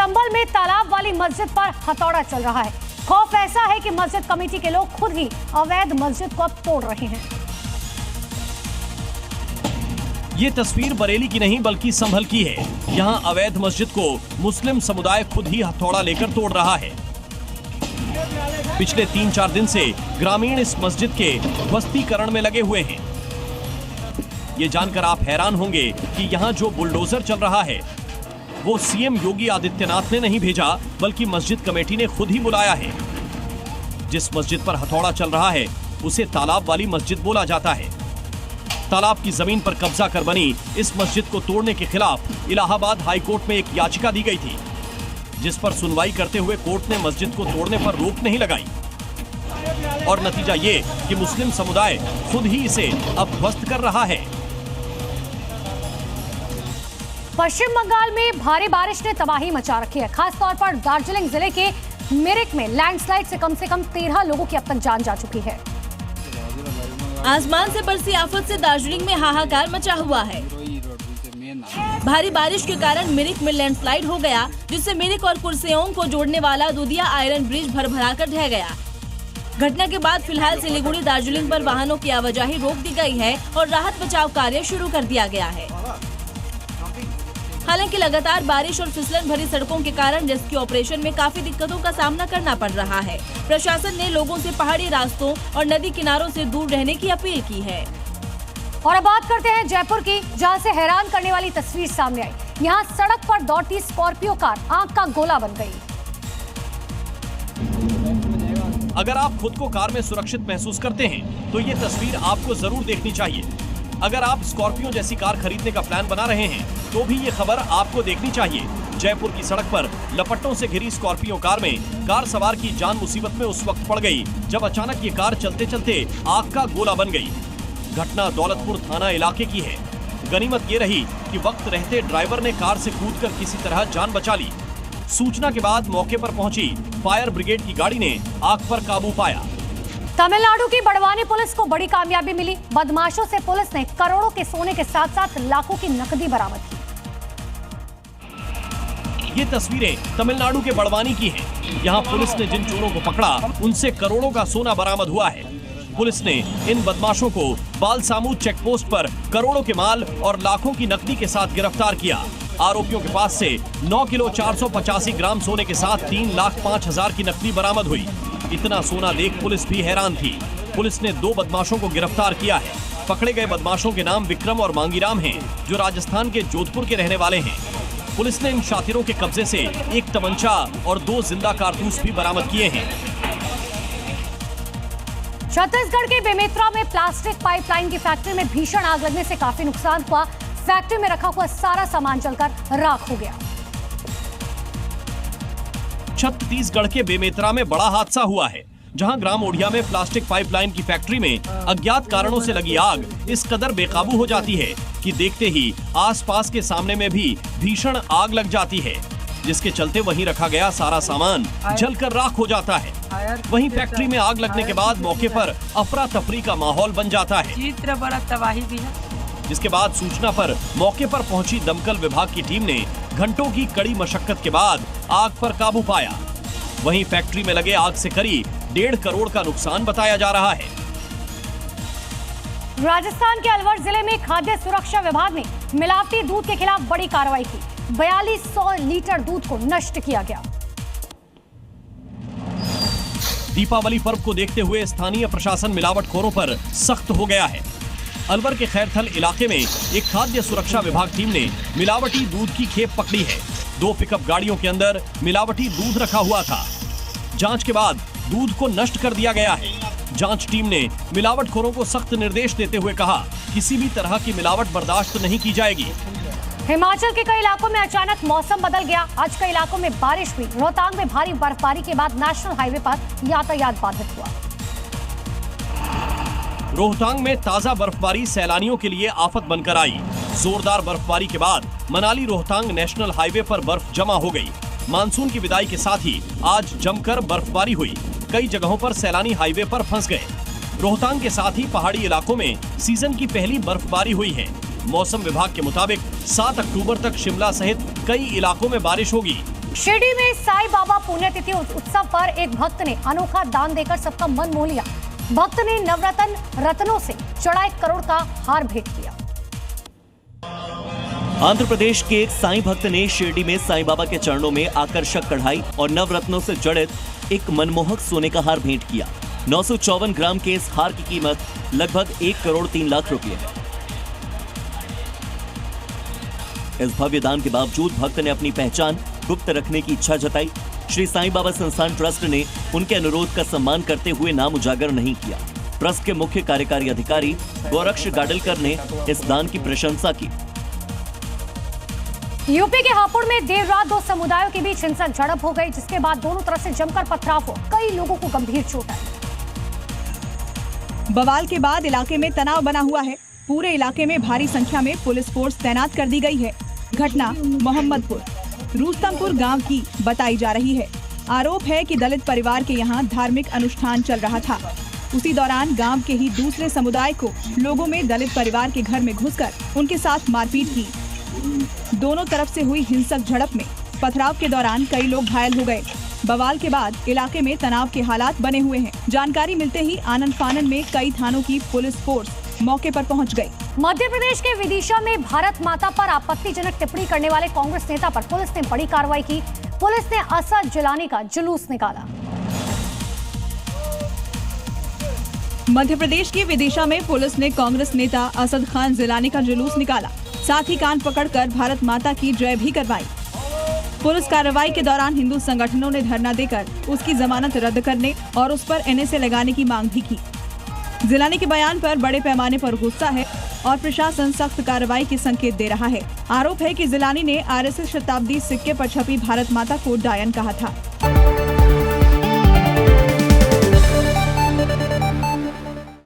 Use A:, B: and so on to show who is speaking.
A: संभल में तालाब वाली मस्जिद पर हथौड़ा चल रहा है। खौफ ऐसा है कि मस्जिद कमेटी के लोग खुद ही अवैध मस्जिद को अब तोड़ रहे हैं।
B: ये तस्वीर बरेली की नहीं बल्कि संभल की है। यहाँ अवैध मस्जिद को मुस्लिम समुदाय खुद ही हथौड़ा लेकर तोड़ रहा है। पिछले 3-4 दिन से ग्रामीण इस मस्जिद के बस्तीकरण में लगे हुए हैं। ये जानकर आप हैरान होंगे कि यहाँ जो बुलडोजर चल रहा है वो सीएम योगी आदित्यनाथ ने नहीं भेजा बल्कि मस्जिद कमेटी ने खुद ही बुलाया है। जिस मस्जिद पर हथौड़ा चल रहा है उसे तालाब वाली मस्जिद बोला जाता है। तालाब की जमीन पर कब्जा कर बनी इस मस्जिद को तोड़ने के खिलाफ इलाहाबाद हाई कोर्ट में एक याचिका दी गई थी, जिस पर सुनवाई करते हुए कोर्ट ने मस्जिद को तोड़ने पर रोक नहीं लगाई। और नतीजा ये कि मुस्लिम समुदाय खुद ही इसे अब ध्वस्त कर रहा है।
A: पश्चिम बंगाल में भारी बारिश ने तबाही मचा रखी है। खासतौर पर दार्जिलिंग जिले के मिरिक में लैंडस्लाइड से कम 13 लोगों की अब तक जान जा चुकी है।
C: आसमान से बरसी आफत से दार्जिलिंग में हाहाकार मचा हुआ है। भारी बारिश के कारण मिरिक में लैंडस्लाइड हो गया, जिससे मिरिक और कुर्सेओंग को जोड़ने वाला दुधिया आयरन ब्रिज भर कर ढह गया। घटना के बाद फिलहाल सिलीगुड़ी दार्जिलिंग पर वाहनों की आवाजाही रोक दी गई है और राहत बचाव कार्य शुरू कर दिया गया है। हालांकि लगातार बारिश और फिसलन भरी सड़कों के कारण रेस्क्यू ऑपरेशन में काफी दिक्कतों का सामना करना पड़ रहा है। प्रशासन ने लोगों से पहाड़ी रास्तों और नदी किनारों से दूर रहने की अपील की है।
A: और अब बात करते हैं जयपुर की, जहां से हैरान करने वाली तस्वीर सामने आई। यहां सड़क पर दौड़ती स्कॉर्पियो कार आंख का गोला बन गई।
B: अगर आप खुद को कार में सुरक्षित महसूस करते हैं तो ये तस्वीर आपको जरूर देखनी चाहिए। अगर आप स्कॉर्पियो जैसी कार खरीदने का प्लान बना रहे हैं तो भी ये खबर आपको देखनी चाहिए। जयपुर की सड़क पर लपटों से घिरी स्कॉर्पियो कार में कार सवार की जान मुसीबत में उस वक्त पड़ गई जब अचानक ये कार चलते चलते आग का गोला बन गई। घटना दौलतपुर थाना इलाके की है। गनीमत ये रही कि वक्त रहते ड्राइवर ने कार से कूदकर किसी तरह जान बचा ली। सूचना के बाद मौके पर पहुंची फायर ब्रिगेड की गाड़ी ने आग पर काबू पाया।
A: तमिलनाडु की बड़वानी पुलिस को बड़ी कामयाबी मिली। बदमाशों से पुलिस ने करोड़ों के सोने के साथ साथ लाखों की नकदी बरामद की।
B: ये तस्वीरें तमिलनाडु के बड़वानी की हैं। यहाँ पुलिस ने जिन चोरों को पकड़ा उनसे करोड़ों का सोना बरामद हुआ है। पुलिस ने इन बदमाशों को बालसामू चेक पोस्ट पर करोड़ों के माल और लाखों की नकदी के साथ गिरफ्तार किया। आरोपियों के पास से 9 किलो 485 ग्राम सोने के साथ 3,05,000 की नकदी बरामद हुई। इतना सोना देख पुलिस भी हैरान थी। पुलिस ने 2 बदमाशों को गिरफ्तार किया है। पकड़े गए बदमाशों के नाम विक्रम और मांगीराम हैं, जो राजस्थान के जोधपुर के रहने वाले हैं। पुलिस ने इन शातिरों के कब्जे से 1 तमंचा और 2 जिंदा कारतूस भी बरामद किए हैं।
A: छत्तीसगढ़ के बेमेतरा में प्लास्टिक पाइपलाइन की फैक्ट्री में भीषण आग लगने से काफी नुकसान हुआ। फैक्ट्री में रखा हुआ सारा सामान जलकर राख हो गया।
B: छत्तीसगढ़ के बेमेतरा में बड़ा हादसा हुआ है, जहां ग्राम ओढ़िया में प्लास्टिक पाइपलाइन की फैक्ट्री में अज्ञात कारणों से लगी आग इस कदर बेकाबू हो जाती है कि देखते ही आसपास के सामने में भी भीषण आग लग जाती है, जिसके चलते वहीं रखा गया सारा सामान जलकर राख हो जाता है। वहीं फैक्ट्री में आग लगने के बाद मौके पर अफरा तफरी का माहौल बन जाता है।
D: बड़ा तबाही भी है।
B: जिसके बाद सूचना पर मौके पर पहुंची दमकल विभाग की टीम ने घंटों की कड़ी मशक्कत के बाद आग पर काबू पाया। वहीं फैक्ट्री में लगे आग से करीब 1.5 करोड़ का नुकसान बताया जा रहा है।
A: राजस्थान के अलवर जिले में खाद्य सुरक्षा विभाग ने मिलावटी दूध के खिलाफ बड़ी कार्रवाई की। 4200 लीटर दूध को नष्ट किया गया।
B: दीपावली पर्व को देखते हुए स्थानीय प्रशासन मिलावटखोरों पर सख्त हो गया है। अलवर के खैरथल इलाके में एक खाद्य सुरक्षा विभाग टीम ने मिलावटी दूध की खेप पकड़ी है। 2 पिकअप गाड़ियों के अंदर मिलावटी दूध रखा हुआ था। जांच के बाद दूध को नष्ट कर दिया गया है। जांच टीम ने मिलावटखोरों को सख्त निर्देश देते हुए कहा, किसी भी तरह की मिलावट बर्दाश्त नहीं की जाएगी।
A: हिमाचल के कई इलाकों में अचानक मौसम बदल गया। आज कई इलाकों में बारिश हुई। रोहतांग में भारी बर्फबारी के बाद नेशनल हाईवे पर यातायात बाधित हुआ।
B: रोहतांग में ताजा बर्फबारी सैलानियों के लिए आफत बनकर आई। जोरदार बर्फबारी के बाद मनाली रोहतांग नेशनल हाईवे पर बर्फ जमा हो गई। मानसून की विदाई के साथ ही आज जमकर बर्फबारी हुई। कई जगहों पर सैलानी हाईवे पर फंस गए। रोहतांग के साथ ही पहाड़ी इलाकों में सीजन की पहली बर्फबारी हुई है। मौसम विभाग के मुताबिक 7 अक्टूबर तक शिमला सहित कई इलाकों में बारिश होगी।
A: शिरडी में साईं बाबा पुण्यतिथि उत्सव पर एक भक्त ने अनोखा दान देकर सबका मन मोह लिया। भक्त ने नवरत्न रत्नों से चढ़ा 1 करोड़ का हार भेंट किया।
D: आंध्र प्रदेश के एक साईं भक्त ने शिरडी में साईं बाबा के चरणों में आकर्षक कढ़ाई और नवरत्नों से जड़ित एक मनमोहक सोने का हार भेंट किया। 954 ग्राम के इस हार की कीमत लगभग 1 करोड़ 3 लाख रुपए है। इस भव्य दान के बावजूद भक्त ने अपनी पहचान गुप्त रखने की इच्छा जताई। श्री साईं बाबा संस्थान ट्रस्ट ने उनके अनुरोध का सम्मान करते हुए नाम उजागर नहीं किया। ट्रस्ट के मुख्य कार्यकारी अधिकारी गोरक्ष गाडलकर ने इस दान की प्रशंसा की।
A: यूपी के हापुड़ में देर रात 2 समुदायों के बीच हिंसक झड़प हो गई, जिसके बाद दोनों तरफ से जमकर पथराव हुआ। कई लोगों को गंभीर चोट आई।
E: बवाल के बाद इलाके में तनाव बना हुआ है। पूरे इलाके में भारी संख्या में पुलिस फोर्स तैनात कर दी गई है। घटना मोहम्मदपुर रुस्तमपुर गांव की बताई जा रही है। आरोप है कि दलित परिवार के यहां धार्मिक अनुष्ठान चल रहा था। उसी दौरान गांव के ही दूसरे समुदाय को लोगों में दलित परिवार के घर में घुसकर उनके साथ मारपीट की। दोनों तरफ से हुई हिंसक झड़प में पथराव के दौरान कई लोग घायल हो गए। बवाल के बाद इलाके में तनाव के हालात बने हुए हैं। जानकारी मिलते ही आनन फानन में कई थानों की पुलिस फोर्स मौके पर पहुंच गई।
A: मध्य प्रदेश के विदिशा में भारत माता पर आपत्तिजनक टिप्पणी करने वाले कांग्रेस नेता पर पुलिस ने बड़ी कार्रवाई की। पुलिस ने असद जिलानी का जुलूस निकाला।
E: मध्य प्रदेश की विदिशा में पुलिस ने कांग्रेस नेता असद खान जिलानी का जुलूस निकाला। साथ ही कान पकड़कर भारत माता की जय भी करवाई। पुलिस कार्रवाई के दौरान हिंदू संगठनों ने धरना देकर उसकी जमानत रद्द करने और उस पर एनएसए लगाने की मांग भी की। जिलानी के बयान पर बड़े पैमाने पर गुस्सा है और प्रशासन सख्त कार्रवाई के संकेत दे रहा है। आरोप है कि जिलानी ने आरएसएस शताब्दी सिक्के पर छपी भारत माता को डायन कहा था।